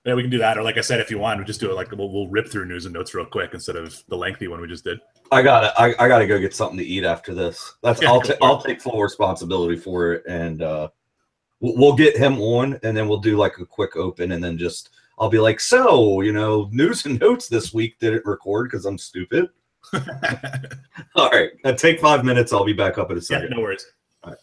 Yeah, we can do that. Or like I said, if you want, we just do it like we'll rip through news and notes real quick instead of the lengthy one we just did. I gotta go get something to eat after this. Yeah, I'll take full responsibility for it, and we'll get him on, and then we'll do like a quick open, and then just I'll be like, so news and notes this week didn't record because I'm stupid. All right, take 5 minutes. I'll be back up in a second. Yeah, no worries. All right.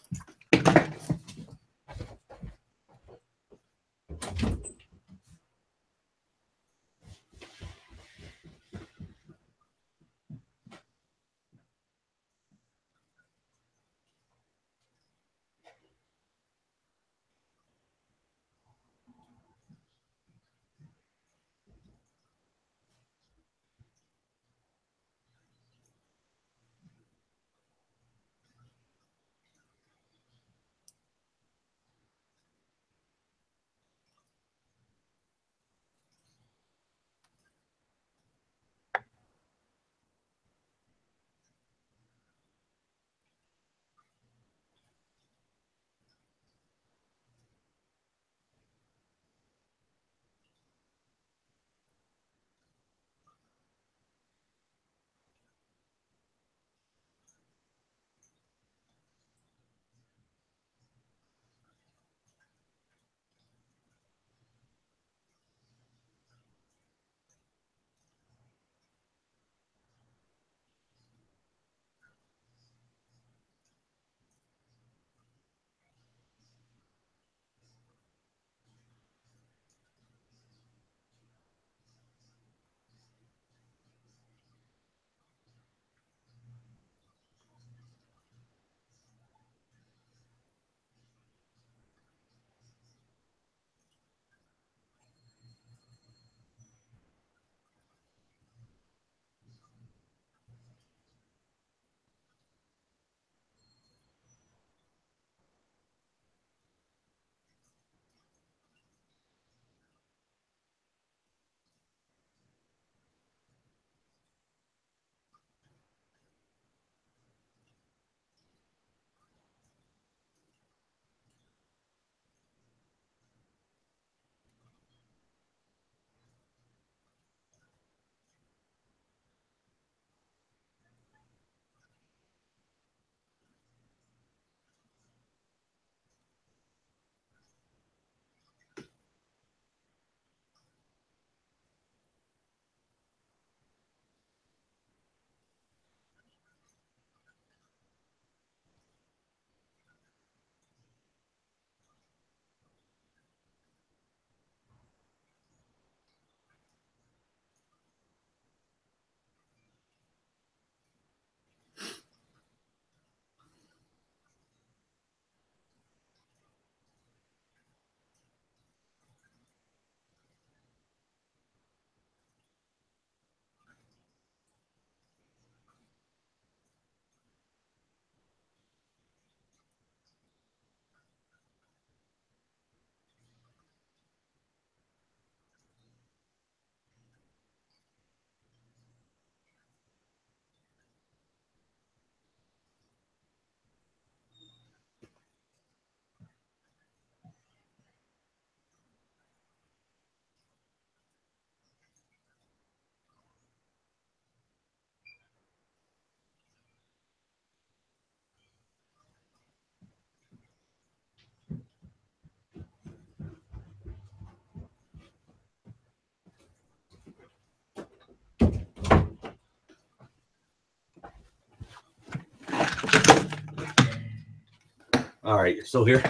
All right, you're still here?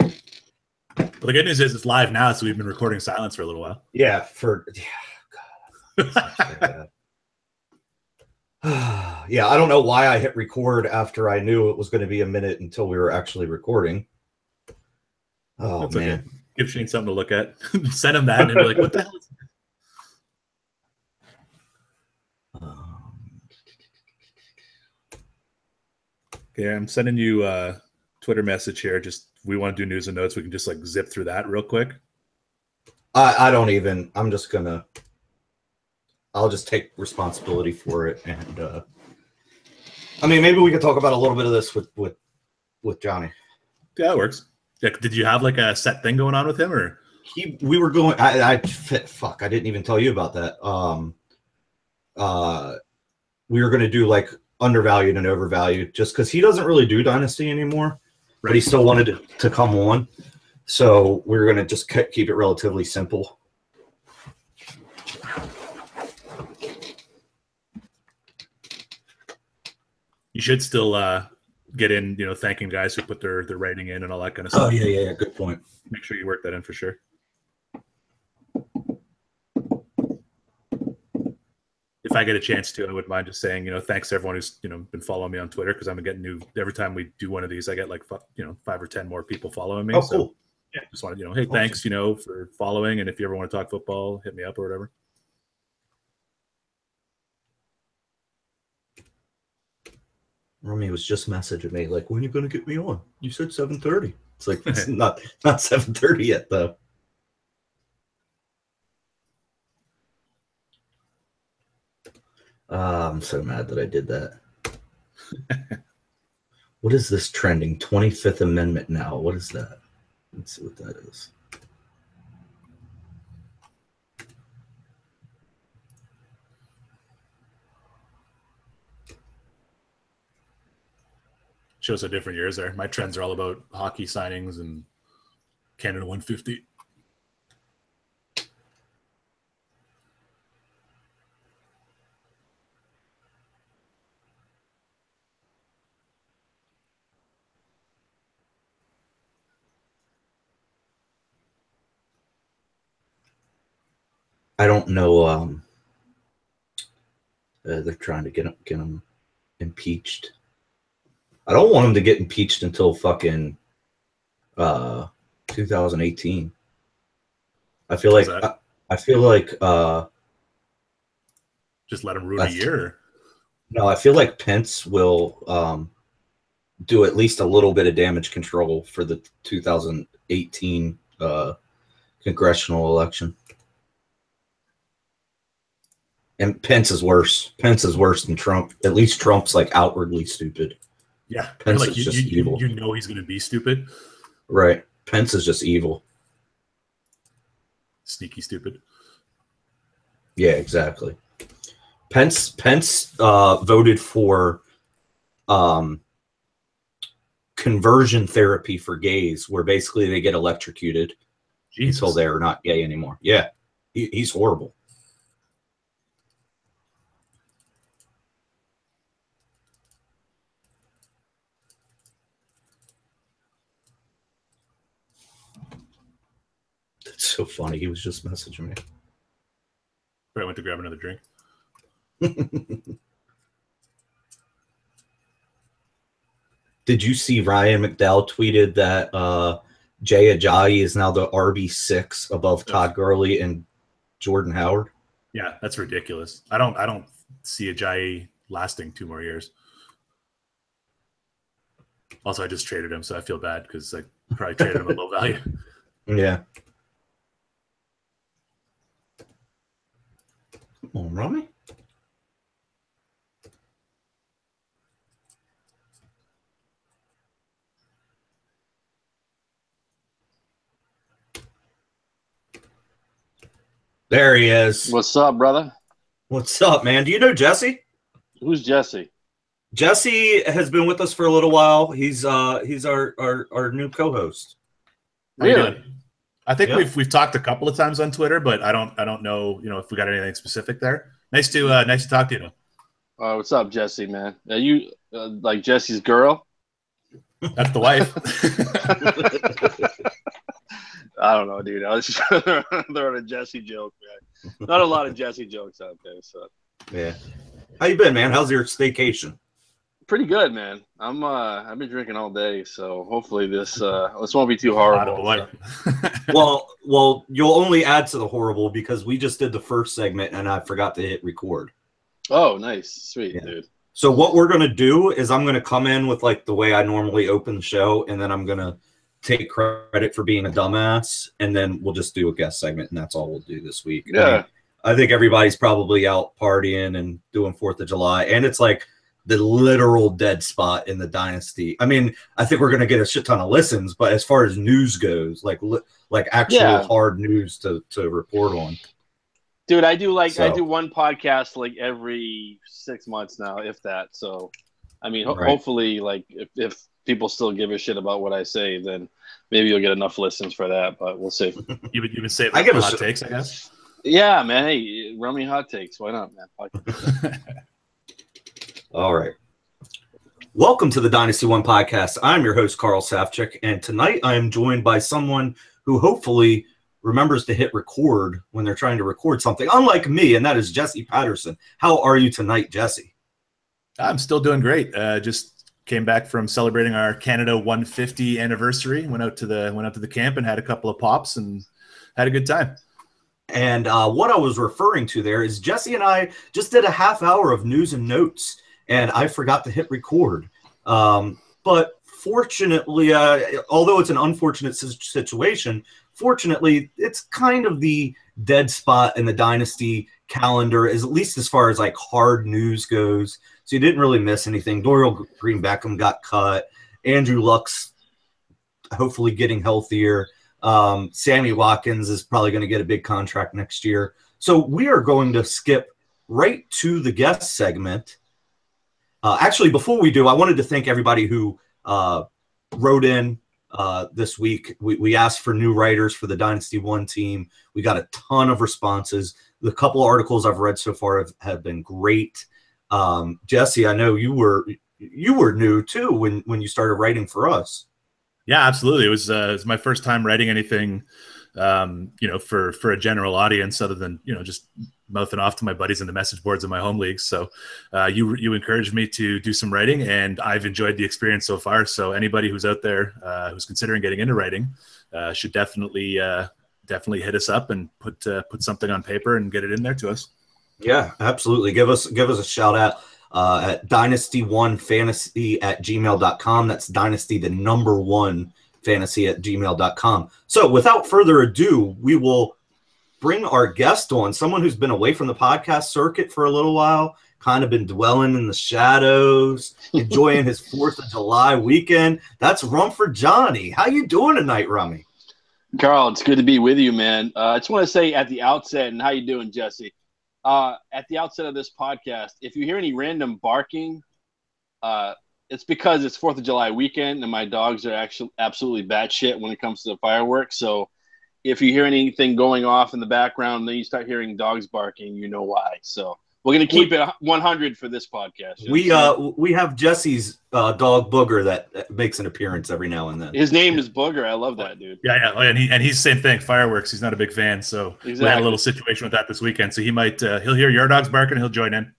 Well, the good news is it's live now, so we've been recording silence for a little while. Yeah, yeah, I don't know why I hit record after I knew it was going to be a minute until we were actually recording. Oh, that's man. Okay. Give Shane something to look at. Send him that and be like, what the hell is this? Okay, I'm sending you a Twitter message here. Just we want to do news and notes. We can just like zip through that real quick. I don't even. I'm just gonna. I'll just take responsibility for it, and I mean, maybe we could talk about a little bit of this with Johnny. Yeah, that works. Yeah, did you have like a set thing going on with him, or? we were going. Fuck, I didn't even tell you about that. We were going to do like undervalued and overvalued, just because he doesn't really do Dynasty anymore, but he still wanted to come on. So we were going to just keep it relatively simple. You should still get in, thanking guys who put their rating in and all that kind of stuff. Oh, yeah. Good point. Make sure you work that in for sure. If I get a chance to, I wouldn't mind just saying, thanks to everyone who's, been following me on Twitter, because I'm getting new every time we do one of these. I get like, 5 or 10 more people following me. Oh, so, cool. Yeah, just wanted, hey, awesome. Thanks, for following. And if you ever want to talk football, hit me up or whatever. Romy was just messaging me like, when are you going to get me on? You said 7:30. It's like, it's not 7:30 yet, though. I'm so mad that I did that. What is this trending? 25th Amendment now. What is that? Let's see what that is. Shows how different yours are. My trends are all about hockey signings and Canada 150. I don't know. They're trying to get him impeached. I don't want him to get impeached until fucking 2018. I feel like just let him ruin a year. No, I feel like Pence will do at least a little bit of damage control for the 2018 congressional election. And Pence is worse. Pence is worse than Trump. At least Trump's like outwardly stupid. Yeah, Pence like is just evil. You know he's going to be stupid. Right. Pence is just evil. Sneaky stupid. Yeah, exactly. Pence voted for conversion therapy for gays, where basically they get electrocuted until they're not gay anymore. Yeah, he's horrible. That's so funny. He was just messaging me. I went to grab another drink. Did you see Ryan McDowell tweeted that Jay Ajayi is now the RB6 above Todd Gurley and Jordan Howard? Yeah, that's ridiculous. I don't see Ajayi lasting 2 more years. Also, I just traded him, so I feel bad because I probably traded him at low value. Yeah. Come on, Romy. There he is. What's up, brother? What's up, man? Do you know Jesse? Who's Jesse? Jesse has been with us for a little while. He's our new co-host. Really? I think we've talked a couple of times on Twitter, but I don't know if we got anything specific there. Nice to talk to you. What's up, Jesse, man? Are you like Jesse's girl? That's the wife. I don't know, dude. I was just throwing a Jesse joke, man. Not a lot of Jesse jokes out there, so. Yeah. How you been, man? How's your staycation? Pretty good, man. I've been drinking all day, so hopefully this won't be too horrible. Well, you'll only add to the horrible because we just did the first segment and I forgot to hit record. Oh, nice. Sweet, dude. So what we're going to do is I'm going to come in with like the way I normally open the show, and then I'm going to take credit for being a dumbass, and then we'll just do a guest segment, and that's all we'll do this week. Yeah. I think everybody's probably out partying and doing 4th of July, and it's like the literal dead spot in the dynasty. I mean, I think we're going to get a shit ton of listens, but as far as news goes, like actual hard news to report on. Dude, I do one podcast like every 6 months now, if that. So, I mean, hopefully, like if people still give a shit about what I say, then maybe you'll get enough listens for that. But we'll see. You've been saving hot takes, I guess. Yeah, man. Hey, run me hot takes. Why not, man? All right. Welcome to the Dynasty One podcast. I'm your host, Carl Safchik, and tonight I am joined by someone who hopefully remembers to hit record when they're trying to record something, unlike me, and that is Jesse Patterson. How are you tonight, Jesse? I'm still doing great. Just came back from celebrating our Canada 150 anniversary. Went out to the camp and had a couple of pops and had a good time. And what I was referring to there is Jesse and I just did a half hour of news and notes, and I forgot to hit record. But fortunately, although it's an unfortunate situation, fortunately, it's kind of the dead spot in the Dynasty calendar, at least as far as like hard news goes. So you didn't really miss anything. Dorial Green Beckham got cut. Andrew Luck's hopefully getting healthier. Sammy Watkins is probably going to get a big contract next year. So we are going to skip right to the guest segment. Actually, before we do, I wanted to thank everybody who wrote in this week. We asked for new writers for the Dynasty One team. We got a ton of responses. The couple articles I've read so far have been great. Jesse, I know you were new too when you started writing for us. Yeah, absolutely. It was my first time writing anything, for a general audience other than, just mouthing off to my buddies in the message boards in my home leagues. So you encouraged me to do some writing, and I've enjoyed the experience so far. So anybody who's out there who's considering getting into writing should definitely hit us up and put something on paper and get it in there to us. Yeah, absolutely. Give us a shout out at dynastyOneFantasy@gmail.com. That's dynasty, the number one fantasy@gmail.com. So without further ado, we will bring our guest on, someone who's been away from the podcast circuit for a little while, kind of been dwelling in the shadows, enjoying his 4th of July weekend. That's Rumford Johnny. How you doing tonight, Rummy? Carl, it's good to be with you, man. I just want to say at the outset, and how you doing, Jesse? At the outset of this podcast, if you hear any random barking, it's because it's 4th of July weekend, and my dogs are actually absolutely batshit when it comes to the fireworks. So if you hear anything going off in the background, then you start hearing dogs barking, you know why. So we're going to keep it 100 for this podcast. We have Jesse's dog Booger that makes an appearance every now and then. His name is Booger. I love that, dude. Yeah. And he's the same thing. Fireworks. He's not a big fan. So We had a little situation with that this weekend. So he might he'll hear your dogs barking and he'll join in.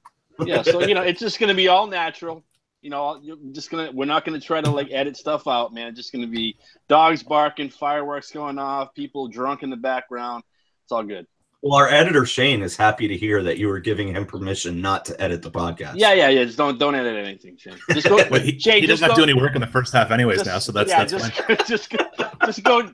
Yeah. So it's just going to be all natural. We're not going to try to like edit stuff out, man. It's just going to be dogs barking, fireworks going off, people drunk in the background. It's all good. Well, our editor Shane is happy to hear that you were giving him permission not to edit the podcast. Yeah. Just don't edit anything, Shane. Just go. Shane, he doesn't have to do any work in the first half, anyways. Now, so that's fine. just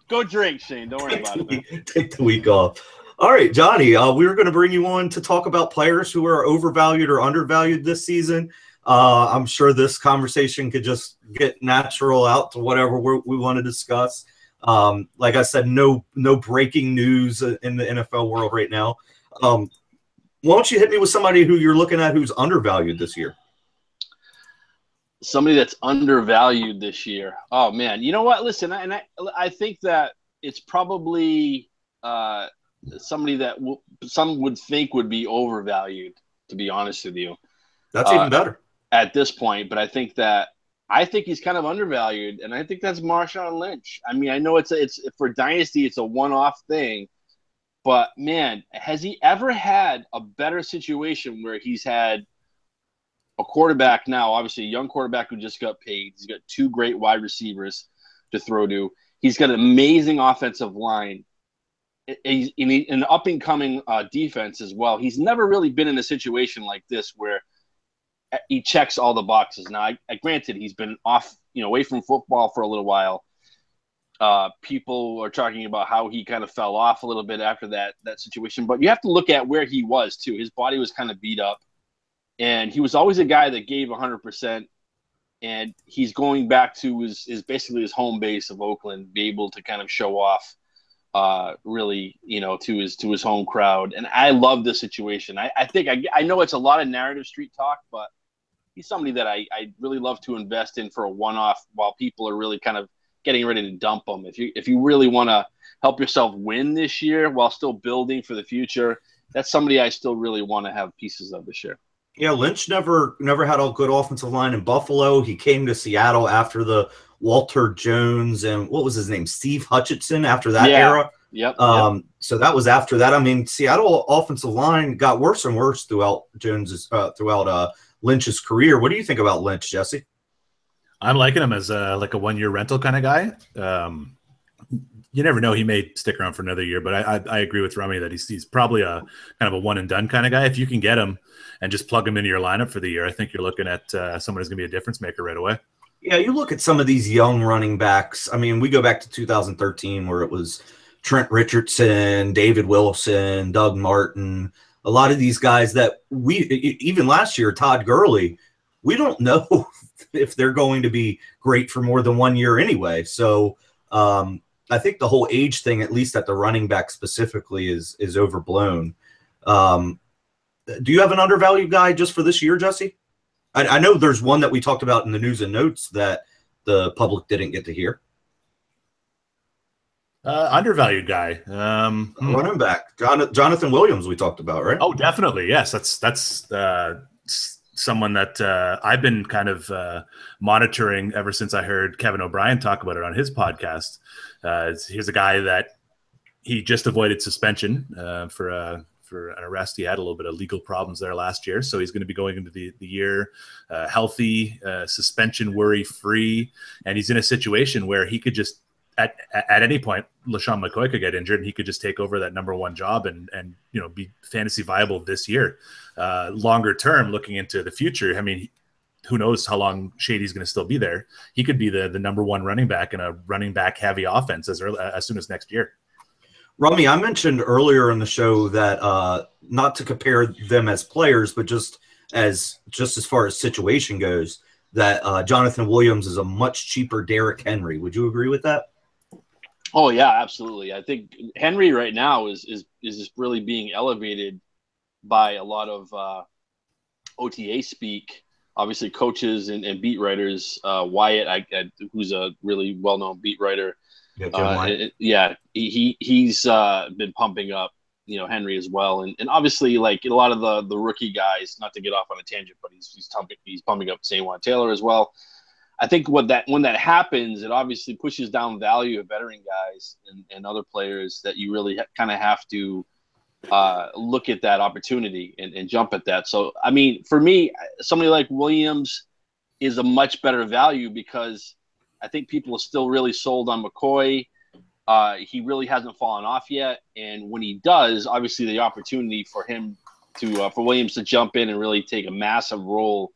go drink, Shane. Don't worry about it, man. Take the week off. All right, Johnny. We were going to bring you on to talk about players who are overvalued or undervalued this season. I'm sure this conversation could just get natural out to whatever we want to discuss. Like I said, no breaking news in the NFL world right now. Why don't you hit me with somebody who you're looking at who's undervalued this year? Somebody that's undervalued this year. Oh man, you know what? Listen, I think that it's probably somebody that some would think would be overvalued. To be honest with you, that's even better at this point. But I think he's kind of undervalued, and I think that's Marshawn Lynch. I mean, I know it's for Dynasty, it's a one-off thing, but man, has he ever had a better situation where he's had a quarterback now, obviously a young quarterback who just got paid. He's got 2 great wide receivers to throw to. He's got an amazing offensive line. He's in an up-and-coming defense as well. He's never really been in a situation like this where he checks all the boxes. Now, granted, he's been off, away from football for a little while. People are talking about how he kind of fell off a little bit after that situation. But you have to look at where he was, too. His body was kind of beat up. and he was always a guy that gave 100%. And he's going back to his basically his home base of Oakland, be able to kind of show off, really, to his home crowd. And I love this situation. I think I know it's a lot of narrative street talk, but he's somebody that I really love to invest in for a one-off while people are really kind of getting ready to dump him. If you really want to help yourself win this year while still building for the future, that's somebody I still really want to have pieces of this year. Yeah, Lynch never had a good offensive line in Buffalo. He came to Seattle after the Walter Jones and what was his name, Steve Hutchinson, after that era. Yep. So that was after that. I mean, Seattle offensive line got worse and worse throughout Lynch's career. What do you think about Lynch, Jesse? I'm liking him as like a 1-year rental kind of guy. You never know; he may stick around for another year. But I agree with Rummy that he's probably a kind of a one and done kind of guy. If you can get him and just plug him into your lineup for the year, I think you're looking at someone who's going to be a difference maker right away. Yeah, you look at some of these young running backs. I mean, we go back to 2013 where it was Trent Richardson, David Wilson, Doug Martin. A lot of these guys that even last year, Todd Gurley, we don't know if they're going to be great for more than 1 year anyway. So I think the whole age thing, at least at the running back specifically, is overblown. Do you have an undervalued guy just for this year, Jesse? I know there's one that we talked about in the news and notes that the public didn't get to hear. Undervalued guy. Running back. Jonathan Williams we talked about, right? Oh, definitely. Yes, that's someone that I've been kind of monitoring ever since I heard Kevin O'Brien talk about it on his podcast. Here's a guy that he just avoided suspension for an arrest. He had a little bit of legal problems there last year, so he's going to be going into the year healthy, suspension worry-free, and he's in a situation where he could just at any point, LaShawn McCoy could get injured and he could just take over that number one job and be fantasy viable this year. Longer term, looking into the future, I mean, who knows how long Shady's going to still be there. He could be the number one running back in a running back heavy offense as soon as next year. Rummy, I mentioned earlier in the show that not to compare them as players, but just as far as situation goes, that Jonathan Williams is a much cheaper Derrick Henry. Would you agree with that? Oh yeah, absolutely. I think Henry right now is just really being elevated by a lot of OTA speak. Obviously, coaches and beat writers. Wyatt, who's a really well-known beat writer. He's been pumping up, Henry as well, and obviously like a lot of the rookie guys. Not to get off on a tangent, but he's pumping up Saquon Taylor as well. I think when that happens, it obviously pushes down value of veteran guys and other players that you really kind of have to look at that opportunity and jump at that. So, I mean, for me, somebody like Williams is a much better value because I think people are still really sold on McCoy. He really hasn't fallen off yet. And when he does, obviously the opportunity for him for Williams to jump in and really take a massive role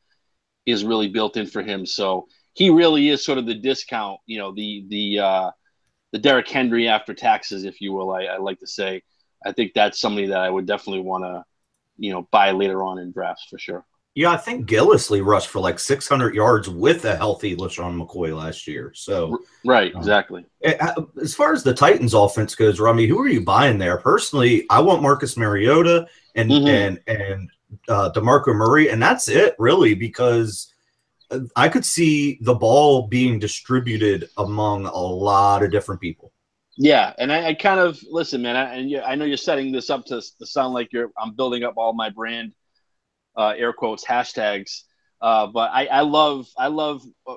is really built in for him. So he really is sort of the discount, the Derrick Henry after taxes, if you will, I like to say. I think that's somebody that I would definitely want to, buy later on in drafts for sure. Yeah, I think Gillislee rushed for like 600 yards with a healthy LaShawn McCoy last year. So right, exactly. As far as the Titans offense goes, Rummy, who are you buying there? Personally, I want Marcus Mariota and DeMarco Murray, and that's it really, because I could see the ball being distributed among a lot of different people. Yeah, and I kind of listen, man. I know you're setting this up to sound like I'm building up all my brand, air quotes, hashtags. But I love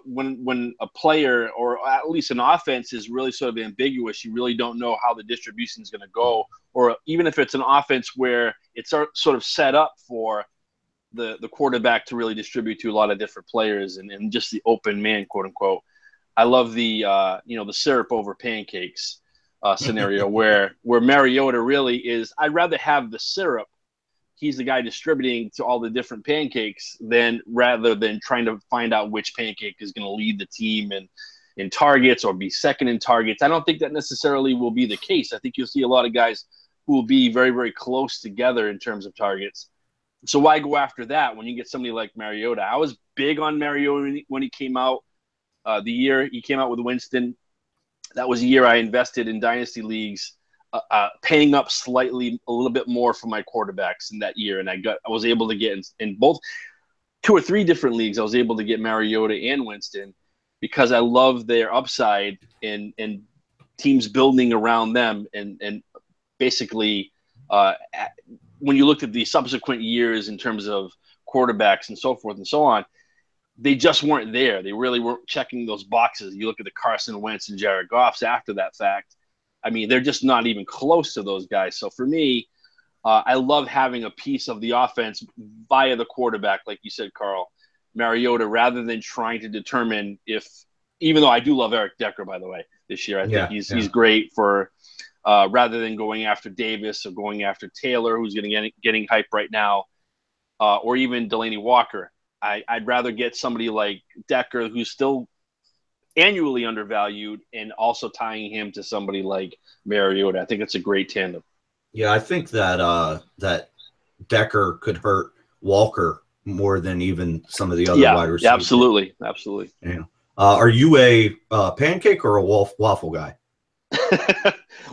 when a player or at least an offense is really sort of ambiguous. You really don't know how the distribution is going to go, or even if it's an offense where it's sort of set up for the quarterback to really distribute to a lot of different players and just the open man, quote unquote. I love the the syrup over pancakes scenario where Mariota really is. I'd rather have the syrup. He's the guy distributing to all the different pancakes rather than trying to find out which pancake is going to lead the team in targets or be second in targets. I don't think that necessarily will be the case. I think you'll see a lot of guys who will be very, very close together in terms of targets. So why go after that when you get somebody like Mariota? I was big on Mariota when he came out. The year he came out with Winston, that was a year I invested in dynasty leagues, paying up slightly a little bit more for my quarterbacks in that year, and I was able to get in both 2 or 3 different leagues. I was able to get Mariota and Winston because I love their upside and teams building around them, and basically when you looked at the subsequent years in terms of quarterbacks and so forth and so on, they just weren't there. They really weren't checking those boxes. You look at the Carson Wentz and Jared Goffs after that fact. I mean, they're just not even close to those guys. So for me, I love having a piece of the offense via the quarterback, like you said, Carl, Mariota, rather than trying to determine if, even though I do love Eric Decker, by the way, this year, I think he's great for rather than going after Davis or going after Taylor, who's getting hype right now, or even Delaney Walker. I'd rather get somebody like Decker, who's still annually undervalued, and also tying him to somebody like Mariota. I think it's a great tandem. Yeah, I think that that Decker could hurt Walker more than even some of the other wide receivers. Yeah, absolutely. Yeah. Are you a pancake or a waffle guy?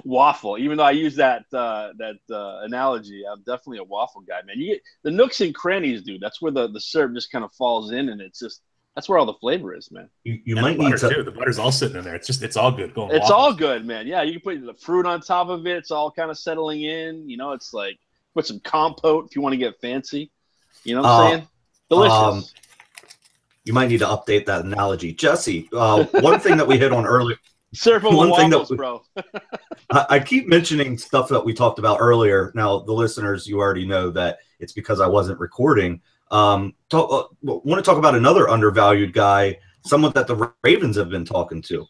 Waffle. Even though I use that analogy, I'm definitely a waffle guy, man. You get the nooks and crannies, dude. That's where the syrup just kind of falls in, and it's just that's where all the flavor is, man. You might need to. Too. The butter's all sitting in there. It's all good. Going. It's waffles. all good, man. Yeah, you can put the fruit on top of it. It's all kind of settling in. You know, it's like put some compote if you want to get fancy. You know what I'm saying? Delicious. You might need to update that analogy, Jesse. One thing that we hit on earlier. Surf on waffles, bro. I keep mentioning stuff that we talked about earlier. Now, the listeners, you already know that it's because I wasn't recording. Want to talk about another undervalued guy, someone that the Ravens have been talking to.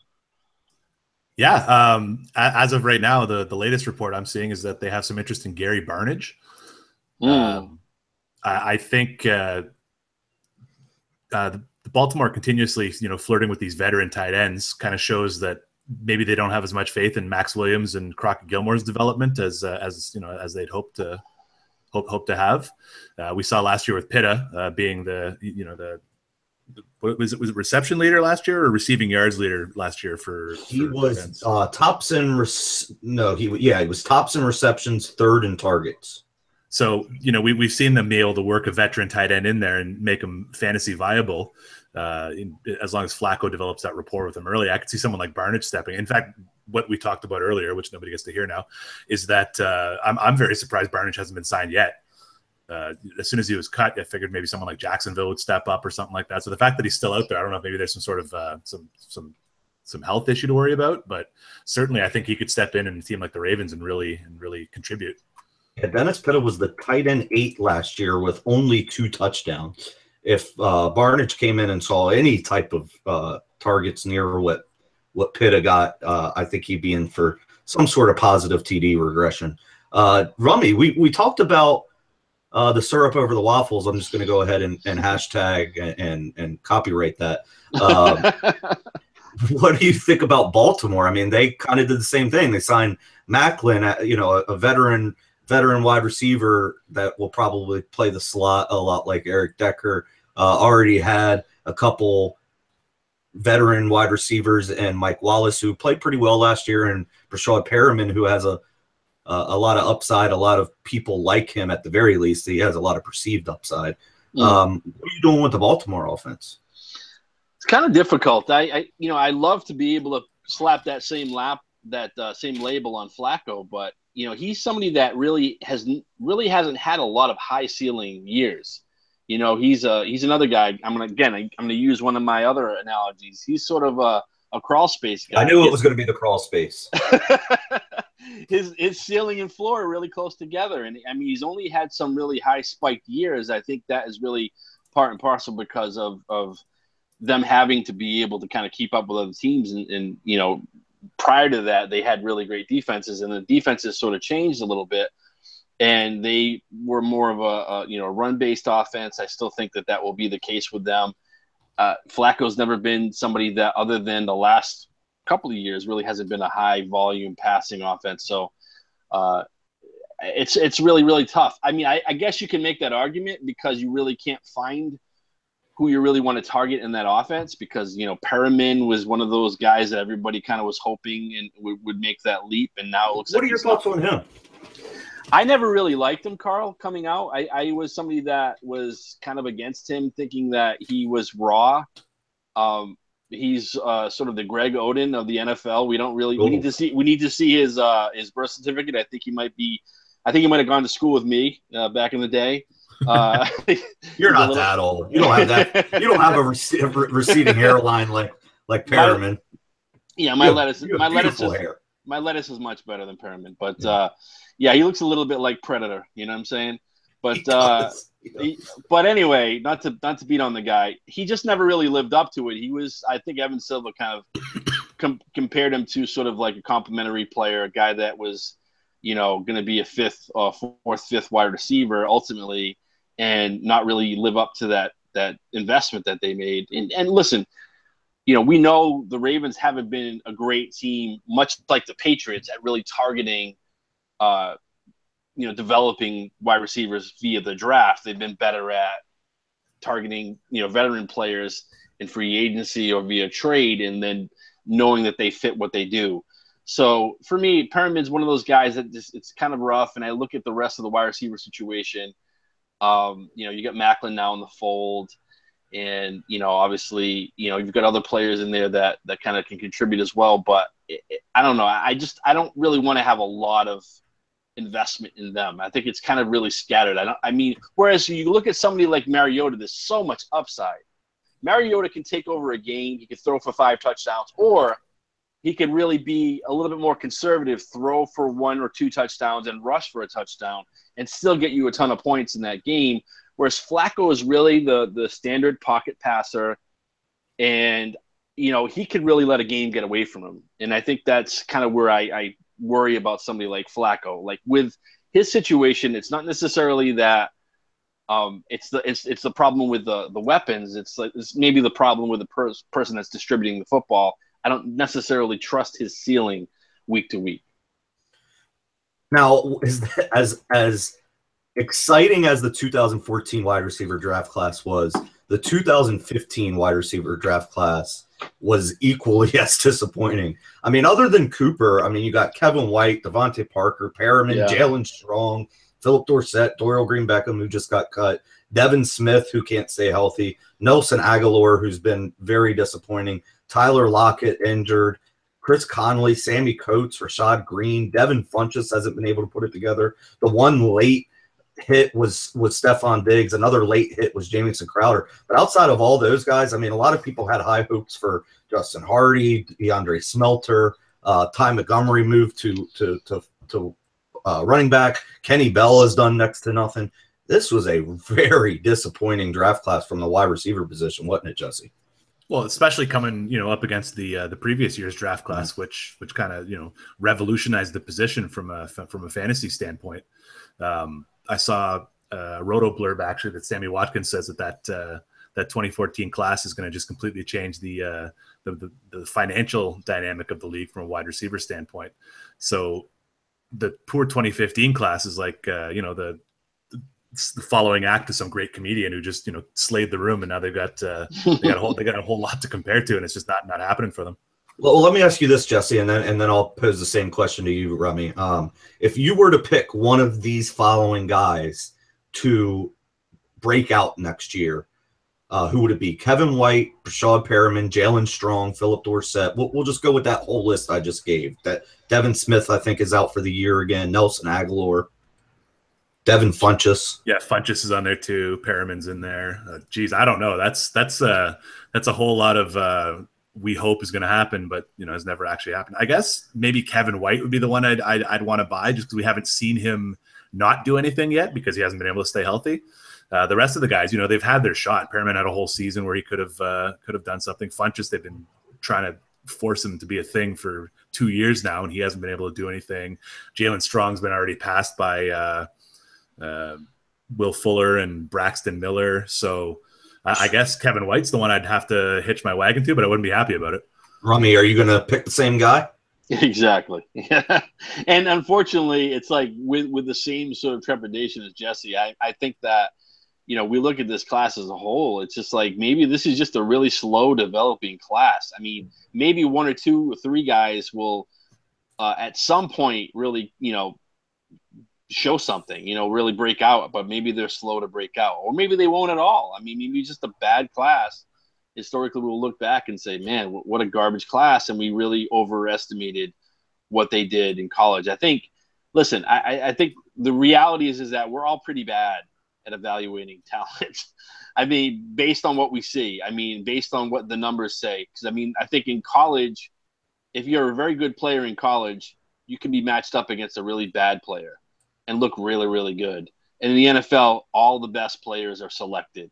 Yeah. As of right now, the latest report I'm seeing is that they have some interest in Gary Barnidge. I think the Baltimore continuously, flirting with these veteran tight ends kind of shows that maybe they don't have as much faith in Max Williams and Crockett Gilmore's development as they'd hope to have. We saw last year with Pitta being was it reception leader last year or receiving yards leader last year he was tops in he was tops in receptions, third in targets. So, we've seen them be able to work a veteran tight end in there and make them fantasy viable as long as Flacco develops that rapport with them early. I could see someone like Barnidge stepping. In fact, what we talked about earlier, which nobody gets to hear now, is that I'm very surprised Barnidge hasn't been signed yet. As soon as he was cut, I figured maybe someone like Jacksonville would step up or something like that. So the fact that he's still out there, I don't know if maybe there's some sort of some health issue to worry about, but certainly I think he could step in a team like the Ravens and really contribute. Yeah, Dennis Pitta was the tight end 8 last year with only 2 touchdowns. If Barnidge came in and saw any type of targets near what Pitta got, I think he'd be in for some sort of positive TD regression. Rummy, we talked about the syrup over the waffles. I'm just going to go ahead and hashtag and copyright that. What do you think about Baltimore? I mean, they kind of did the same thing. They signed Macklin, a veteran wide receiver that will probably play the slot a lot like Eric Decker. Already had a couple veteran wide receivers and Mike Wallace, who played pretty well last year, and Brashad Perriman, who has a lot of upside. A lot of people like him at the very least. He has a lot of perceived upside. What are you doing with the Baltimore offense? It's kind of difficult. I love to be able to slap that same same label on Flacco, but he's somebody that really hasn't had a lot of high ceiling years. He's another guy. I'm gonna use one of my other analogies. He's sort of a crawl space guy. I knew it was going to be the crawl space. His ceiling and floor are really close together, and I mean he's only had some really high spiked years. I think that is really part and parcel because of them having to be able to kind of keep up with other teams, and prior to that they had really great defenses, and the defenses sort of changed a little bit. And they were more of a run-based offense. I still think that will be the case with them. Flacco's never been somebody that, other than the last couple of years, really hasn't been a high-volume passing offense. So it's really, really tough. I mean, I guess you can make that argument because you really can't find who you really want to target in that offense because, Perriman was one of those guys that everybody kind of was hoping and would make that leap. And now it looks what are your thoughts on him? I never really liked him, Carl, coming out. I was somebody that was kind of against him, thinking that he was raw. He's sort of the Greg Oden of the NFL. We need to see his birth certificate. I think he might have gone to school with me back in the day. You're not that old. You don't have that. You don't have a receding hairline like Perriman. My lettuce is much better than Perriman. But he looks a little bit like Predator. You know what I'm saying? But but anyway, not to beat on the guy, he just never really lived up to it. I think Evan Silva kind of compared him to sort of like a complimentary player, a guy that was, going to be a fifth, fifth wide receiver ultimately, and not really live up to that investment that they made. And listen, we know the Ravens haven't been a great team, much like the Patriots, at really targeting, developing wide receivers via the draft. They've been better at targeting, veteran players in free agency or via trade, and then knowing that they fit what they do. So for me, Perriman's one of those guys that it's kind of rough. And I look at the rest of the wide receiver situation. You got Macklin now in the fold, and obviously, you've got other players in there that kind of can contribute as well. But I don't know. I don't really want to have a lot of investment in them. I think it's kind of really scattered. Whereas you look at somebody like Mariota, there's so much upside. Mariota can take over a game. He can throw for 5 touchdowns, or he could really be a little bit more conservative, throw for 1 or 2 touchdowns and rush for a touchdown and still get you a ton of points in that game. Whereas Flacco is really the standard pocket passer, and, he could really let a game get away from him. And I think that's kind of where I worry about somebody like Flacco. Like with his situation, it's not necessarily that it's the problem with the weapons. It's maybe the problem with the person that's distributing the football. I don't necessarily trust his ceiling week to week. Now, is that, as exciting as the 2014 wide receiver draft class was, the 2015 wide receiver draft class was equally as disappointing. I mean, other than Cooper, you got Kevin White, Devontae Parker, Perriman, Jalen Strong, Philip Dorsett, Doyle Green Beckham, who just got cut, Devin Smith, who can't stay healthy, Nelson Aguilar, who's been very disappointing, Tyler Lockett injured, Chris Conley, Sammy Coates, Rashad Green, Devin Funchess hasn't been able to put it together. The one late hit was Stephon Diggs. Another late hit was Jamison Crowder. But outside of all those guys, a lot of people had high hopes for Justin Hardy, DeAndre Smelter, Ty Montgomery moved to running back. Kenny Bell has done next to nothing. This was a very disappointing draft class from the wide receiver position, wasn't it, Jesse? Well, especially coming, up against the previous year's draft class, which kind of, revolutionized the position from a fantasy standpoint. I saw a roto blurb actually that Sammy Watkins says that 2014 class is going to just completely change the financial dynamic of the league from a wide receiver standpoint. So the poor 2015 class is like the following act to some great comedian who just slayed the room, and now they got a whole lot to compare to, and it's just not happening for them. Well, let me ask you this, Jesse, and then I'll pose the same question to you, Remy. If you were to pick one of these following guys to break out next year, who would it be? Kevin White, Rashad Perriman, Jalen Strong, Philip Dorsett. We'll just go with that whole list I just gave. That Devin Smith, I think, is out for the year again. Nelson Aguilar, Devin Funchess. Yeah, Funchess is on there too. Perriman's in there. I don't know. That's a whole lot of we hope is going to happen, but has never actually happened. I guess maybe Kevin White would be the one I'd want to buy, just because we haven't seen him not do anything yet because he hasn't been able to stay healthy. The rest of the guys, they've had their shot. Perriman had a whole season where he could have done something. Funchess, they've been trying to force him to be a thing for 2 years now, and he hasn't been able to do anything. Jalen Strong's been already passed by Will Fuller and Braxton Miller. So I guess Kevin White's the one I'd have to hitch my wagon to, but I wouldn't be happy about it. Rummy, are you going to pick the same guy? Exactly. Yeah. And unfortunately, it's like with the same sort of trepidation as Jesse. I think that, we look at this class as a whole. It's just like maybe this is just a really slow developing class. I mean, maybe one or two or three guys will at some point really, show something, really break out, but maybe they're slow to break out, or maybe they won't at all. I mean, maybe it's just a bad class. Historically, we'll look back and say, man, what a garbage class. And we really overestimated what they did in college. I think, listen, I think the reality is that we're all pretty bad at evaluating talent. I mean, based on what we see, I mean, based on what the numbers say. Because, I mean, I think in college, if you're a very good player in college, you can be matched up against a really bad player and look really, really good. And in the NFL, all the best players are selected.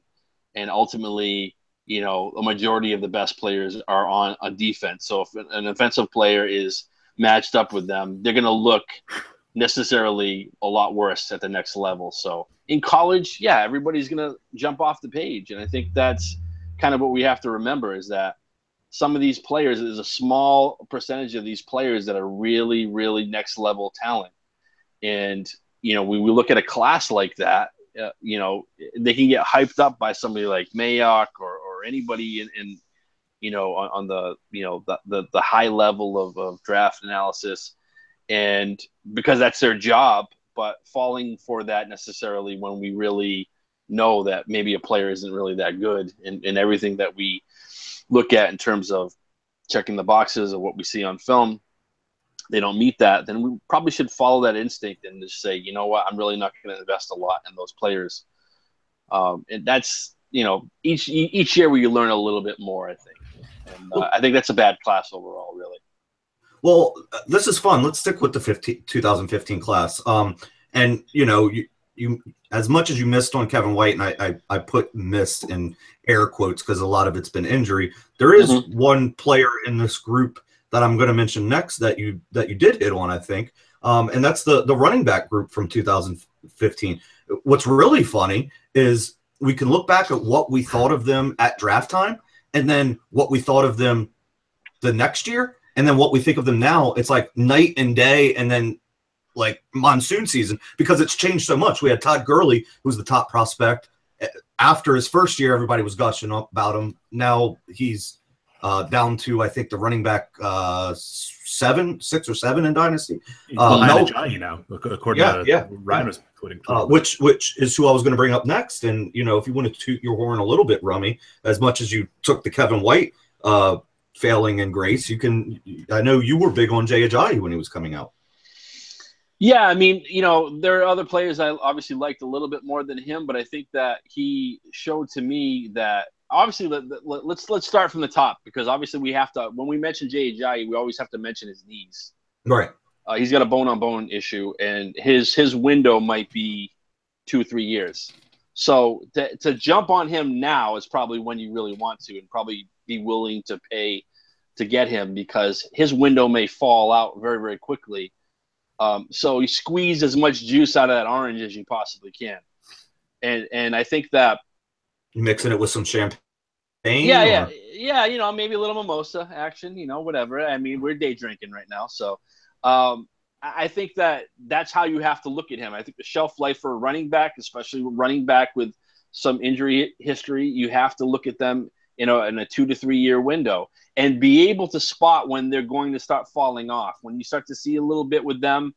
And ultimately, a majority of the best players are on a defense. So if an offensive player is matched up with them, they're going to look necessarily a lot worse at the next level. So in college, yeah, everybody's going to jump off the page. And I think that's kind of what we have to remember, is that some of these players, there's a small percentage of these players that are really, really next level talent. And, we look at a class like that, they can get hyped up by somebody like Mayock or anybody in on the, the high level of draft analysis. And because that's their job, but falling for that necessarily when we really know that maybe a player isn't really that good, and everything that we look at in terms of checking the boxes of what we see on film, they don't meet that, then we probably should follow that instinct and just say, you know what, I'm really not going to invest a lot in those players. And that's, each year where you learn a little bit more, I think. And I think that's a bad class overall, really. Well, this is fun. Let's stick with the 2015 class. And you as much as you missed on Kevin White, and I put missed in air quotes because a lot of it's been injury. There is one player in this group that I'm going to mention next that you did hit on, I think, and that's the running back group from 2015. What's really funny is we can look back at what we thought of them at draft time, and then what we thought of them the next year, and then what we think of them now. It's like night and day, and then like monsoon season, because it's changed so much. We had Todd Gurley, who's the top prospect. After his first year, everybody was gushing up about him. Now he's down to, I think, the running back 6 or 7 in Dynasty. Ajayi now, according to Ryan was putting. Which is who I was going to bring up next. And, if you want to toot your horn a little bit, Rummy, as much as you took the Kevin White failing in grace, I know you were big on Jay Ajayi when he was coming out. Yeah, I mean, there are other players I obviously liked a little bit more than him, but I think that he showed to me that obviously let's start from the top, because obviously we have to, when we mention Jay Ajayi, we always have to mention his knees. Right. He's got a bone-on-bone issue, and his window might be 2 or 3 years. So to jump on him now is probably when you really want to, and probably be willing to pay to get him, because his window may fall out very, very quickly. So you squeeze as much juice out of that orange as you possibly can. And I think that you mixing it with some champagne. Yeah. Maybe a little mimosa action, whatever. I mean, we're day drinking right now. So I think that's how you have to look at him. I think the shelf life for a running back, especially running back with some injury history, you have to look at them in a 2 to 3 year window and be able to spot when they're going to start falling off. When you start to see a little bit with them,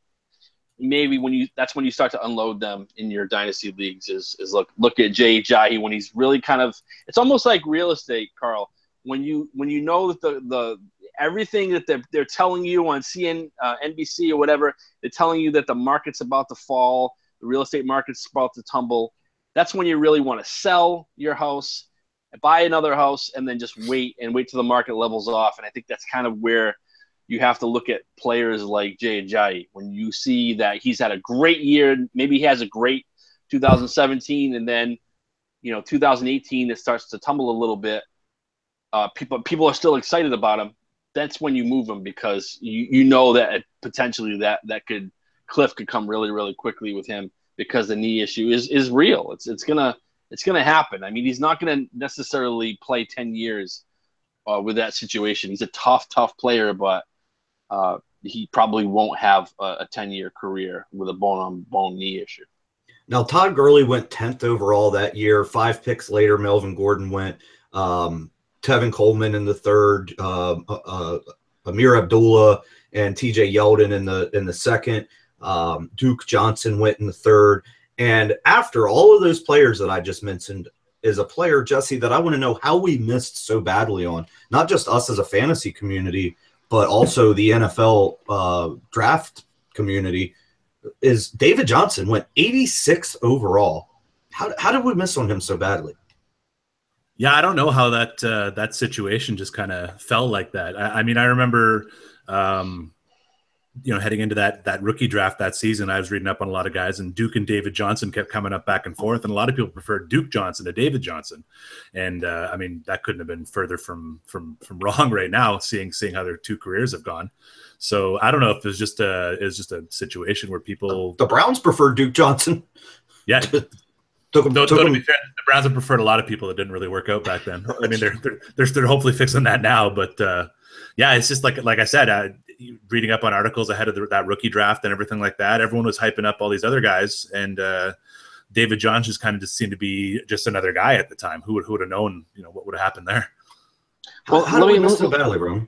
maybe that's when you start to unload them in your dynasty leagues. Is look at Jay Ajayi when he's really kind of. It's almost like real estate, Carl. When you know that the everything that they're telling you on NBC or whatever, they're telling you that the market's about to fall, the real estate market's about to tumble. That's when you really want to sell your house, buy another house, and then just wait till the market levels off. And I think that's kind of where you have to look at players like Jay Ajayi. When you see that he's had a great year, maybe he has a great 2017, and then 2018 it starts to tumble a little bit. People are still excited about him. That's when you move him, because you know that potentially that cliff could come really, really quickly with him, because the knee issue is real. It's gonna happen. I mean, he's not gonna necessarily play 10 years with that situation. He's a tough player, but he probably won't have a 10-year career with a bone-on-bone knee issue. Now, Todd Gurley went 10th overall that year. 5 picks later, Melvin Gordon went. Tevin Coleman in the third. Amir Abdullah and TJ Yeldon in the second. Duke Johnson went in the third. And after all of those players that I just mentioned is a player, Jesse, that I want to know how we missed so badly on, not just us as a fantasy community, but also the NFL draft community, is David Johnson went 86th overall. How did we miss on him so badly? Yeah, I don't know how that situation just kind of fell like that. I mean, I remember, heading into that rookie draft that season, I was reading up on a lot of guys, and Duke and David Johnson kept coming up back and forth, and a lot of people preferred Duke Johnson to David Johnson. And I mean, that couldn't have been further from wrong right now, seeing how their two careers have gone. So I don't know if it's just a situation where people, the Browns preferred Duke Johnson. Yeah. Took him. Be fair, the Browns have preferred a lot of people that didn't really work out back then. I mean, they're hopefully fixing that now, but yeah, it's just like I said, reading up on articles ahead of that rookie draft and everything like that. Everyone was hyping up all these other guys, and David Johnson just kind of just seemed to be just another guy at the time. Who would have known, what would have happened there? Well, how do we miss so badly, bro?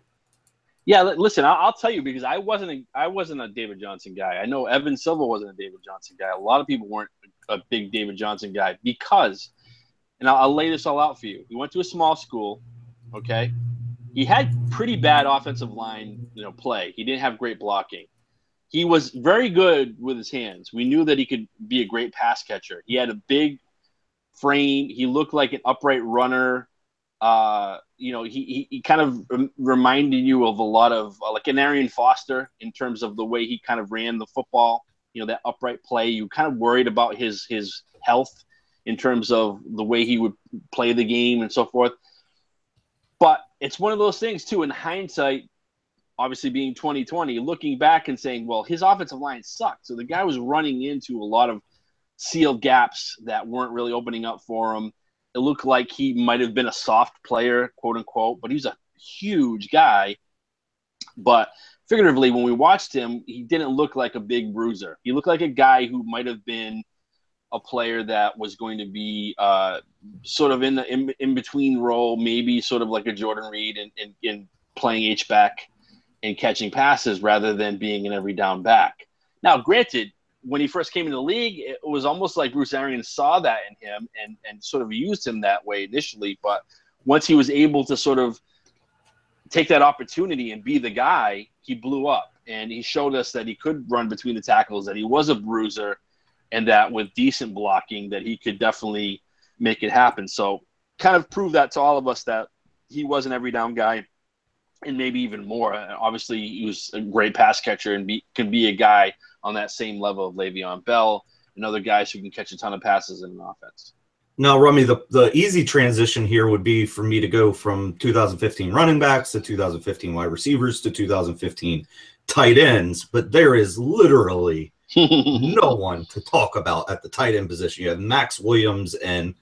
Yeah, listen, I'll tell you, because I wasn't a David Johnson guy. I know Evan Silva wasn't a David Johnson guy. A lot of people weren't a big David Johnson guy because, and I'll lay this all out for you. He went to a small school, okay? He had pretty bad offensive line, play. He didn't have great blocking. He was very good with his hands. We knew that he could be a great pass catcher. He had a big frame. He looked like an upright runner. He kind of reminded you of a lot of like an Arian Foster in terms of the way he kind of ran the football. That upright play. You kind of worried about his health in terms of the way he would play the game and so forth. But it's one of those things too, in hindsight, obviously being 2020, looking back and saying, well, his offensive line sucked. So the guy was running into a lot of sealed gaps that weren't really opening up for him. It looked like he might have been a soft player, quote unquote, but he's a huge guy. But figuratively, when we watched him, he didn't look like a big bruiser. He looked like a guy who might have been a player that was going to be sort of in the in between role, maybe sort of like a Jordan Reed in playing H-back and catching passes rather than being an every down back. Now, granted, when he first came into the league, it was almost like Bruce Arians saw that in him and sort of used him that way initially. But once he was able to sort of take that opportunity and be the guy, he blew up. And he showed us that he could run between the tackles, that he was a bruiser, and that with decent blocking that he could definitely make it happen. So kind of proved that to all of us that he was an every down guy and maybe even more. Obviously, he was a great pass catcher and can be a guy on that same level of Le'Veon Bell and other guys who can catch a ton of passes in an offense. Now, Rummy, the easy transition here would be for me to go from 2015 running backs to 2015 wide receivers to 2015 tight ends, but there is literally no one to talk about at the tight end position. You have Max Williams and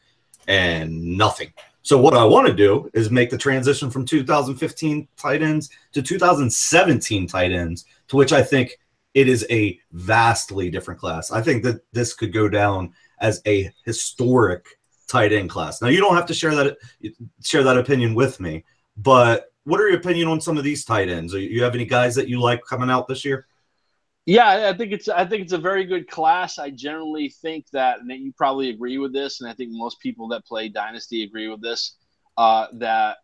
nothing. So what I want to do is make the transition from 2015 tight ends to 2017 tight ends, to which I think it is a vastly different class. I think that this could go down as a historic tight end class. Now, you don't have to share that opinion with me, but what are your opinion on some of these tight ends? You have any guys that you like coming out this year? Yeah, I think it's a very good class. I generally think that, and you probably agree with this, and I think most people that play Dynasty agree with this, that,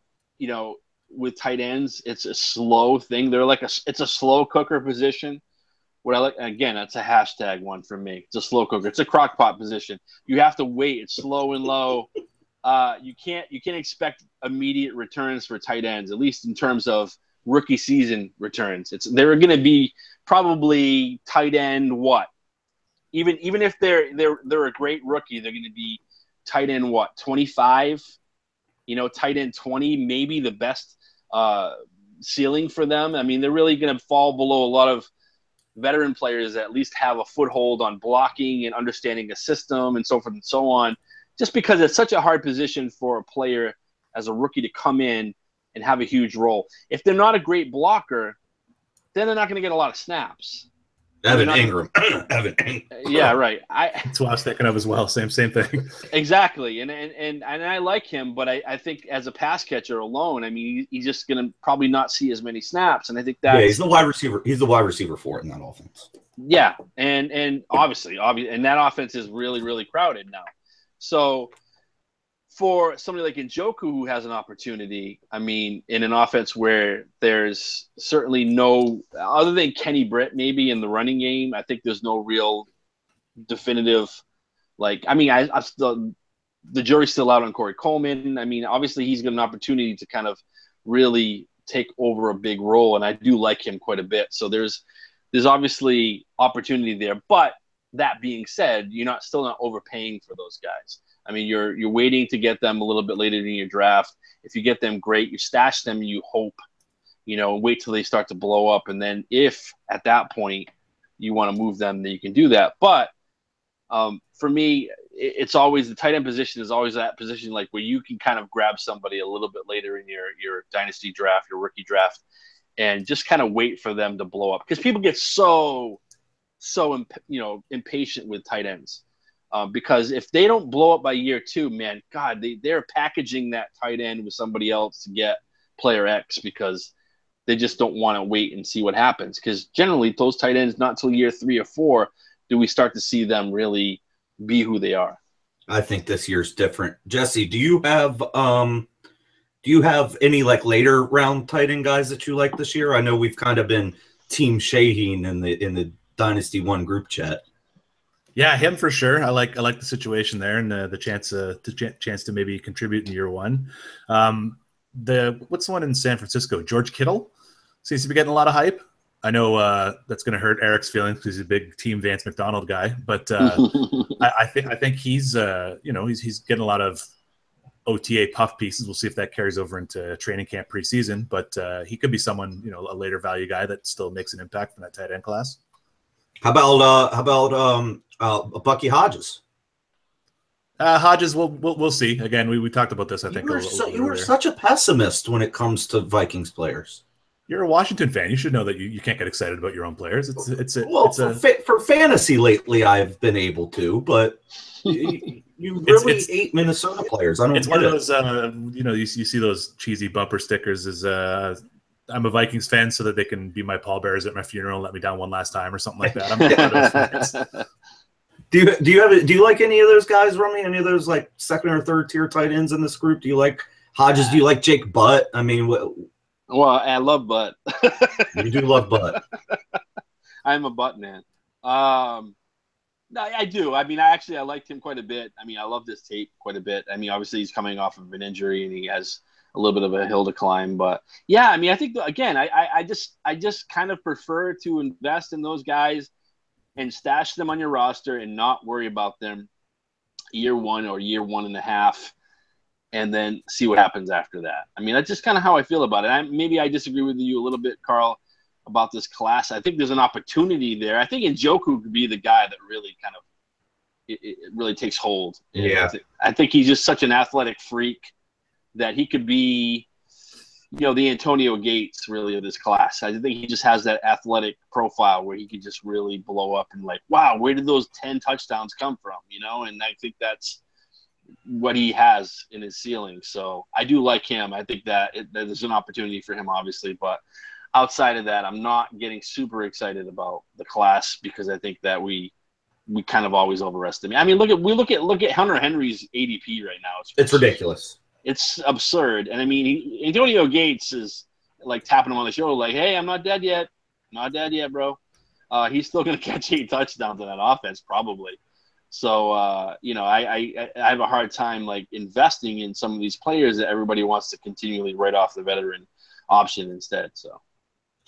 with tight ends, it's a slow thing. It's a slow cooker position. What I like, again, that's a hashtag one for me. It's a slow cooker. It's a crock pot position. You have to wait. It's slow and low. You can't expect immediate returns for tight ends, at least in terms of rookie season returns. They're going to be probably tight end even if they're a great rookie, they're going to be tight end 25, tight end 20, maybe the best ceiling for them. I mean, they're really going to fall below a lot of veteran players that at least have a foothold on blocking and understanding a system and so forth and so on, just because it's such a hard position for a player as a rookie to come in and have a huge role. If they're not a great blocker, then they're not going to get a lot of snaps. Evan Ingram. Evan Ingram. Yeah, right. That's what I was thinking of as well. Same thing. Exactly. And I like him, but I think as a pass catcher alone, I mean, he's just going to probably not see as many snaps. And I think that he's the wide receiver. He's the wide receiver for it in that offense. Yeah, and obviously, and that offense is really, really crowded now. So for somebody like Njoku who has an opportunity, I mean, in an offense where there's certainly no – other than Kenny Britt maybe in the running game, I think there's no real definitive – like, I mean, I still – the jury's still out on Corey Coleman. I mean, obviously he's got an opportunity to kind of really take over a big role, and I do like him quite a bit. So there's obviously opportunity there. But that being said, you're still not overpaying for those guys. I mean, you're waiting to get them a little bit later in your draft. If you get them, great. You stash them, you hope, wait till they start to blow up. And then if at that point you want to move them, then you can do that. But for me, it's always the tight end position is always that position like where you can kind of grab somebody a little bit later in your dynasty draft, your rookie draft, and just kind of wait for them to blow up. Because people get so impatient with tight ends. Because if they don't blow up by year 2, man, God, they're packaging that tight end with somebody else to get player X because they just don't want to wait and see what happens. Because generally, those tight ends, not till year 3 or 4, do we start to see them really be who they are. I think this year's different. Jesse, do you have any like later round tight end guys that you like this year? I know we've kind of been Team Shaheen in the Dynasty One group chat. Yeah, him for sure. I like the situation there and the chance to maybe contribute in year 1. What's the one in San Francisco? George Kittle seems to be getting a lot of hype. I know that's going to hurt Eric's feelings because he's a big Team Vance McDonald guy, but I think he's he's getting a lot of OTA puff pieces. We'll see if that carries over into training camp preseason, but he could be someone a later value guy that still makes an impact from that tight end class. How about Bucky Hodges? Hodges, we'll see. Again, we talked about this. I think you were such a pessimist when it comes to Vikings players. You're a Washington fan. You should know that you can't get excited about your own players. For fantasy lately, I've been able to, but you really hate Minnesota players. I don't. It's one of those. You see those cheesy bumper stickers. I'm a Vikings fan so that they can be my pallbearers at my funeral and let me down one last time or something like that. I'm one of those fans. Do you like any of those guys, Rummy? Any of those like second or third tier tight ends in this group? Do you like Hodges? Do you like Jake Butt? I mean, well, I love Butt. You do love Butt. I'm a Butt man. No, I do. I mean, I liked him quite a bit. I mean, I love this tape quite a bit. I mean, obviously he's coming off of an injury and he has a little bit of a hill to climb, but yeah, I mean, I think again, I just kind of prefer to invest in those guys and stash them on your roster and not worry about them year 1 or year 1.5, and then see what happens after that. I mean, that's just kind of how I feel about it. Maybe I disagree with you a little bit, Carl, about this class. I think there's an opportunity there. I think Njoku could be the guy that really kind of it really takes hold. Yeah, I think he's just such an athletic freak that he could be, the Antonio Gates really of this class. I think he just has that athletic profile where he could just really blow up and like, wow, where did those 10 touchdowns come from? And I think that's what he has in his ceiling. So I do like him. I think that there's an opportunity for him, obviously, but outside of that, I'm not getting super excited about the class because I think that we kind of always overestimate. I mean, look at Hunter Henry's ADP right now. It's ridiculous. It's absurd. And I mean, Antonio Gates is like tapping him on the shoulder, like, hey, I'm not dead yet. Not dead yet, bro. He's still going to catch 8 touchdowns in that offense, probably. So, I have a hard time like investing in some of these players that everybody wants to continually write off the veteran option instead. So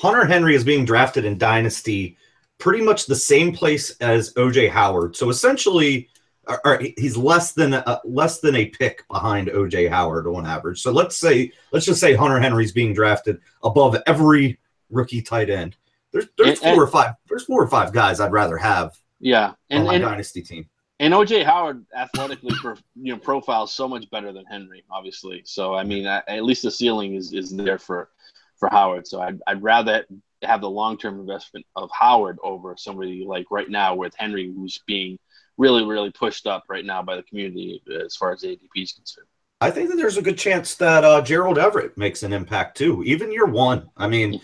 Hunter Henry is being drafted in Dynasty pretty much the same place as OJ Howard. So essentially, he's less than a pick behind OJ Howard on average. So let's just say Hunter Henry's being drafted above every rookie tight end. There's 4 or 5 guys I'd rather have. Yeah, on my Dynasty team. And OJ Howard athletically profiles so much better than Henry, obviously. So I mean, at least the ceiling is there for Howard. So I'd rather have the long-term investment of Howard over somebody like right now with Henry, who's being really, really pushed up right now by the community as far as ADP is concerned. I think that there's a good chance that Gerald Everett makes an impact too, even year one. I mean,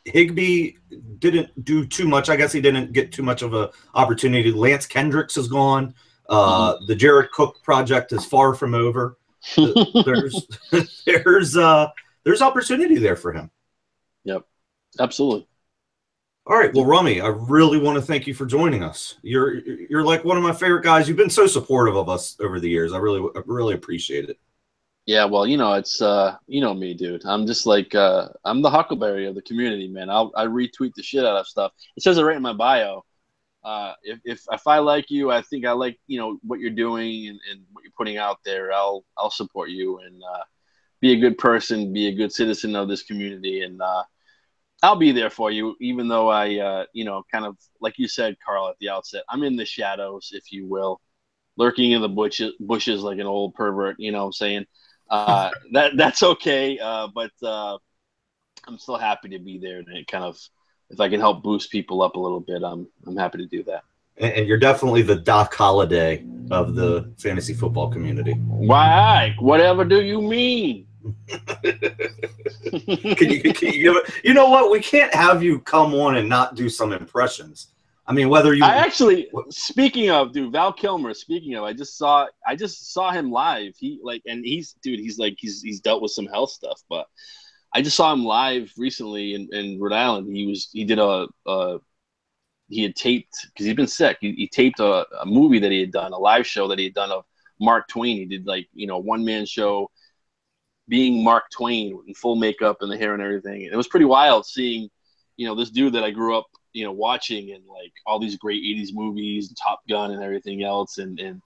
Higbee didn't do too much. I guess he didn't get too much of an opportunity. Lance Kendricks is gone. The Jared Cook project is far from over. There's opportunity there for him. Yep, absolutely. All right, well, Rummy, I really want to thank you for joining us. You're like one of my favorite guys. You've been so supportive of us over the years. I really appreciate it. Yeah, well, it's me, dude. I'm just like I'm the Huckleberry of the community, man. I retweet the shit out of stuff. It says it right in my bio. If I like you, I think I like what you're doing and what you're putting out there. I'll support you and be a good person, be a good citizen of this community, and I'll be there for you, even though I, kind of like you said, Carl, at the outset, I'm in the shadows, if you will, lurking in the bushes like an old pervert. You know what I'm saying? That's okay. But I'm still happy to be there, and it kind of, if I can help boost people up a little bit, I'm happy to do that. And you're definitely the Doc Holliday of the fantasy football community. Why? Whatever do you mean? Can you give it? You know what? We can't have you come on and not do some impressions. I mean, whether you. I actually, speaking of, dude, Val Kilmer. Speaking of, I just saw him live. He's dealt with some health stuff, but I just saw him live recently in Rhode Island. He had taped, because he'd been sick. He taped a movie that he had done, a live show that he had done of Mark Twain. He did one man show, being Mark Twain in full makeup and the hair and everything. And it was pretty wild seeing, this dude that I grew up, watching, and like all these great 80s movies, Top Gun and everything else. And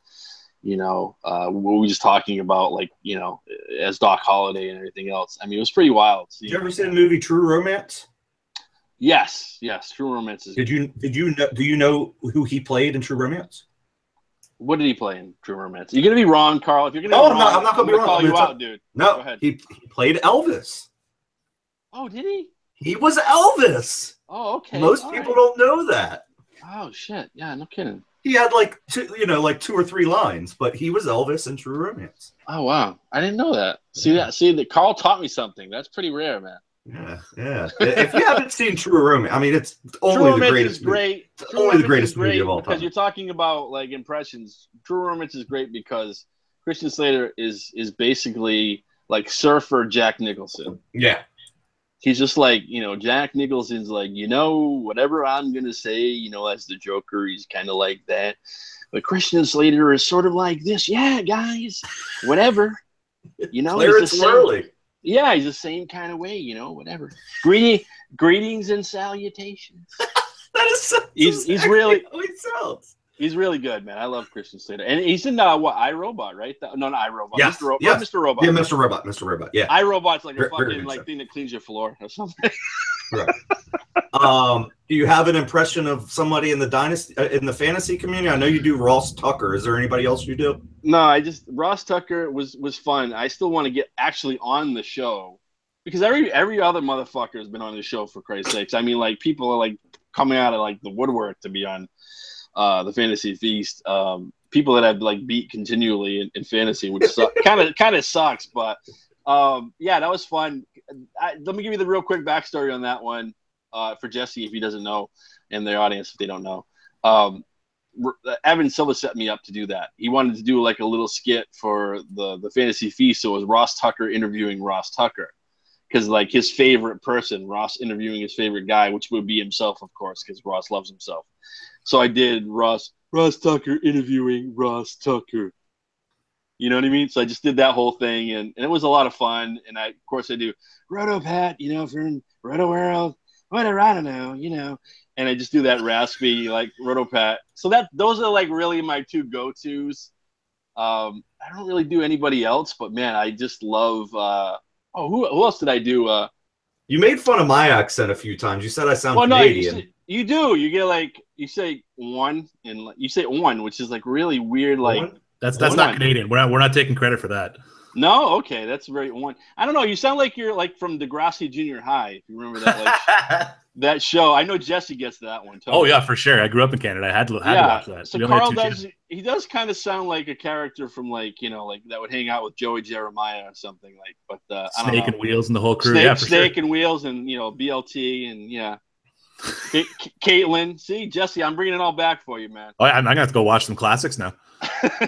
what we were just talking about, as Doc Holliday and everything else. I mean, it was pretty wild. Did you ever see the movie True Romance? Yes. True Romance is. Do you know who he played in True Romance? What did he play in True Romance? You're gonna be wrong, Carl. If you're gonna, I'm not gonna be wrong. Call you out, dude. No, go ahead. He played Elvis. Oh, did he? He was Elvis. Oh, okay. Most people don't know that. Oh shit! Yeah, no kidding. He had two or three lines, but he was Elvis in True Romance. Oh wow, I didn't know that. See that Carl taught me something. That's pretty rare, man. Yeah. If you haven't seen True Romance, I mean, it's only the greatest. Is great. It's only the greatest movie of all time. Because you're talking about like impressions. True Romance is great because Christian Slater is basically like surfer Jack Nicholson. Yeah. He's just like, Jack Nicholson's like, whatever I'm going to say, as the Joker, he's kind of like that. But Christian Slater is sort of like this. Yeah, guys, whatever. Clarence Worley. Yeah, he's the same kind of way, whatever. Greetings and salutations. That is so he's really how he sounds. He's really good, man. I love Christian Slater. And he's in iRobot, right? No, not iRobot. Yes. Mr. Robot. Yes. Mr. Robot. Yeah, Mr. Robot. Mr. Robot. Yeah. iRobot's like a Very fucking thing that cleans your floor or something. Right. Do you have an impression of somebody in the Dynasty in the fantasy community? I know you do Ross Tucker. Is there anybody else you do? No, Ross Tucker was fun. I still want to get actually on the show because every other motherfucker has been on the show, for Christ's sakes. I mean, like, people are like coming out of like the woodwork to be on the Fantasy Feast. People that I've like beat continually in fantasy, which kind of sucks. But yeah, that was fun. Let me give you the real quick backstory on that one for Jesse, if he doesn't know, and their audience if they don't know. Evan Silva set me up to do that. He wanted to do like a little skit for the Fantasy Feast, so it was Ross Tucker interviewing Ross Tucker, because like his favorite person, Ross interviewing his favorite guy, which would be himself, of course, because Ross loves himself. So I did Ross Tucker interviewing Ross Tucker. You know what I mean? So I just did that whole thing, and it was a lot of fun. And I do Roto Pat, from Roto World, whatever, I don't know, and I just do that raspy like Roto Pat. So those are like really my two go-tos. I don't really do anybody else, but man, I just love. Who else did I do? You made fun of my accent a few times. You said I sound Canadian. No, you do. You get like you say one, and you say one, which is like really weird. Like that's not Canadian. We're not taking credit for that. No, okay, that's very one. I don't know. You sound like you're like from Degrassi Junior High. If you remember that, like that show. I know Jesse gets that one. Oh Totally. yeah, for sure. I grew up in Canada. I had to watch that. So We only had Carl two does. channels. He does kind of sound like a character from like like that would hang out with Joey Jeremiah or something like. But I don't Snake know. and Wheels and the whole crew. Yeah, for Snake sure. and Wheels and BLT and yeah. Caitlin, see Jesse, I'm bringing it all back for you, man. Oh, I'm gonna have to go watch some classics now.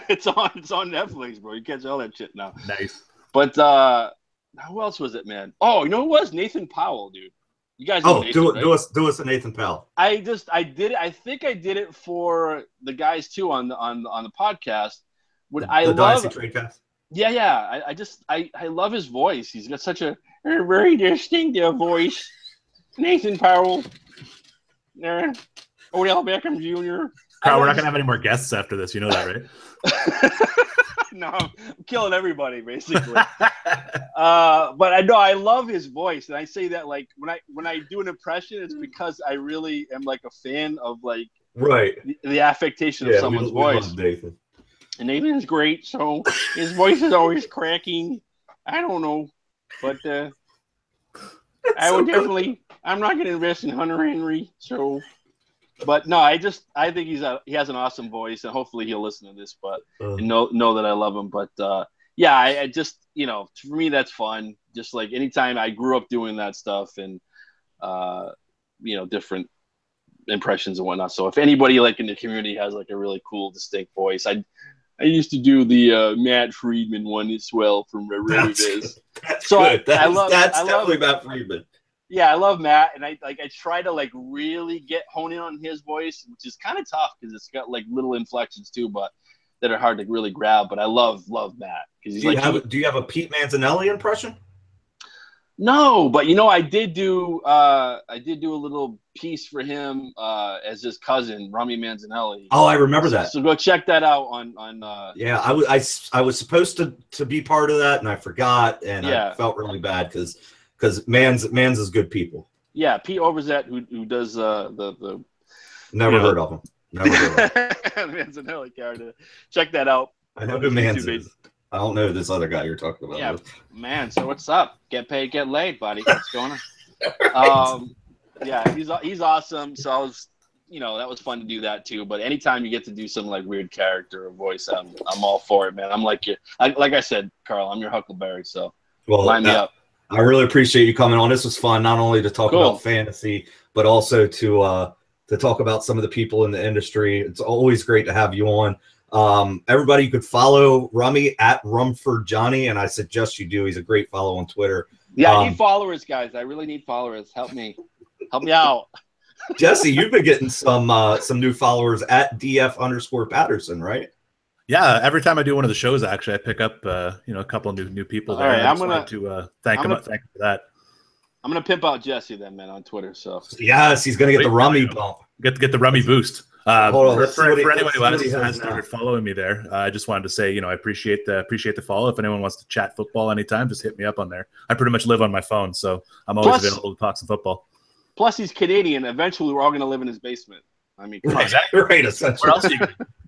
It's on Netflix, bro. You catch all that shit now. Nice. But who else was it, man? Oh, you know who it was? Nathan Powell, dude. You guys know Nathan, right? do us a Nathan Powell. I did it. I think I did it for the guys too on the podcast. When I love Dynasty Tradecast. Yeah. I love his voice. He's got such a very distinctive voice. Nathan Powell. Odell Beckham Jr. Carl, we're not gonna have any more guests after this. You know that, right? No, I'm killing everybody basically. But I know I love his voice, and I say that like when I do an impression, it's because I really am like a fan of like the affectation of someone's voice. Love Nathan. And Nathan's great, so his voice is always cracking. I don't know, but I would definitely. I'm not going to invest in Hunter Henry, so. But no, I think he has an awesome voice, and hopefully he'll listen to this. But and know that I love him. But yeah, I just for me that's fun. Just like anytime I grew up doing that stuff, and different impressions and whatnot. So if anybody like in the community has like a really cool, distinct voice, I used to do the Matt Friedman one as well from Reviz. That's so good. That's definitely Matt Friedman. Yeah, I love Matt, and I try to like really hone in on his voice, which is kind of tough because it's got like little inflections too, but that are hard to really grab. But I love Matt because Do you have a Pete Manzanelli impression? No, but I did do a little piece for him as his cousin Rami Manzanelli. Oh, I remember that. So go check that out on. Yeah, I was supposed to be part of that, and I forgot, and I felt really bad because Mans is good people. Yeah, Pete Overzet who does the never heard of him. Never heard of him. Manzanelli character. Check that out. I know who Mans is. I don't know this other guy you're talking about. Yeah, man. So what's up? Get paid, get laid, buddy. What's going on? Yeah, he's awesome. So I was, that was fun to do that too. But anytime you get to do some like weird character or voice, I'm all for it, man. I'm like you. Like I said, Carl, I'm your Huckleberry. So line me up. I really appreciate you coming on. This was fun, not only to talk about fantasy, but also to talk about some of the people in the industry. It's always great to have you on. Everybody, you could follow Rummy at Rumford Johnny, and I suggest you do. He's a great follow on Twitter. Yeah, I need followers, guys. I really need followers. Help me out. Jesse, you've been getting some new followers at DF_Patterson, right? Yeah, every time I do one of the shows, actually, I pick up a couple of new people there. All right, I'm gonna thank him for that. I'm gonna pimp out Jesse then, man, on Twitter. So yes, he's gonna get the Rummy bump. Get the Rummy boost. For anyone who has started following me there, I just wanted to say, I appreciate the follow. If anyone wants to chat football anytime, just hit me up on there. I pretty much live on my phone, so I'm always available to talk some football. Plus, he's Canadian. Eventually, we're all going to live in his basement. I mean, come on. Exactly right. Essentially, Where else you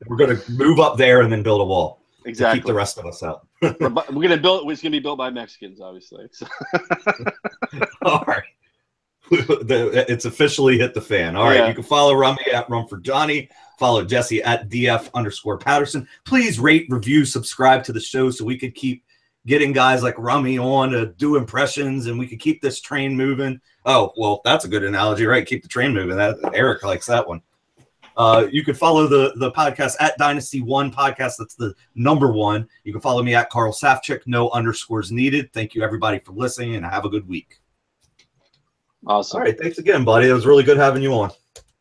we're going to move up there and then build a wall. Exactly. To keep the rest of us out. We're going to build. It's going to be built by Mexicans, obviously. So. All right. It's officially hit the fan. All right. You can follow Rummy at Rumford Johnny. Follow Jesse at DF_Patterson. Please rate, review, subscribe to the show so we could keep getting guys like Rummy on to do impressions and we could keep this train moving. Oh, well, that's a good analogy, right? Keep the train moving. Eric likes that one. You can follow the podcast at Dynasty One podcast. That's the #1. You can follow me at Carl Safchik. No underscores needed. Thank you, everybody, for listening, and have a good week. Awesome. All right. Thanks again, buddy. It was really good having you on.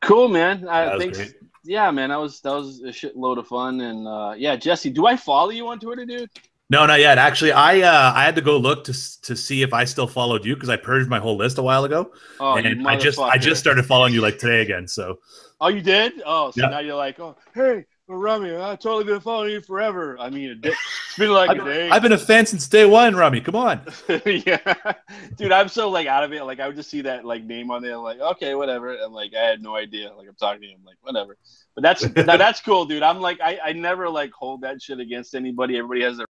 Cool, man. Thanks. Great. Yeah, man. That was a shitload of fun. And yeah, Jesse, do I follow you on Twitter, dude? No, not yet. Actually, I had to go look to see if I still followed you because I purged my whole list a while ago. Oh, and I just started following you like today again. So. Oh, you did? Oh, so now you're like, oh, hey, Rummy, I've totally been following you forever. I mean, it's been like a day. I've been a fan since day one, Rummy. Come on. Yeah, dude, I'm so like out of it. Like I would just see that like name on there, like okay, whatever. And like I had no idea. Like I'm talking to him, like whatever. But that's cool, dude. I'm like I never like hold that shit against anybody. Everybody has their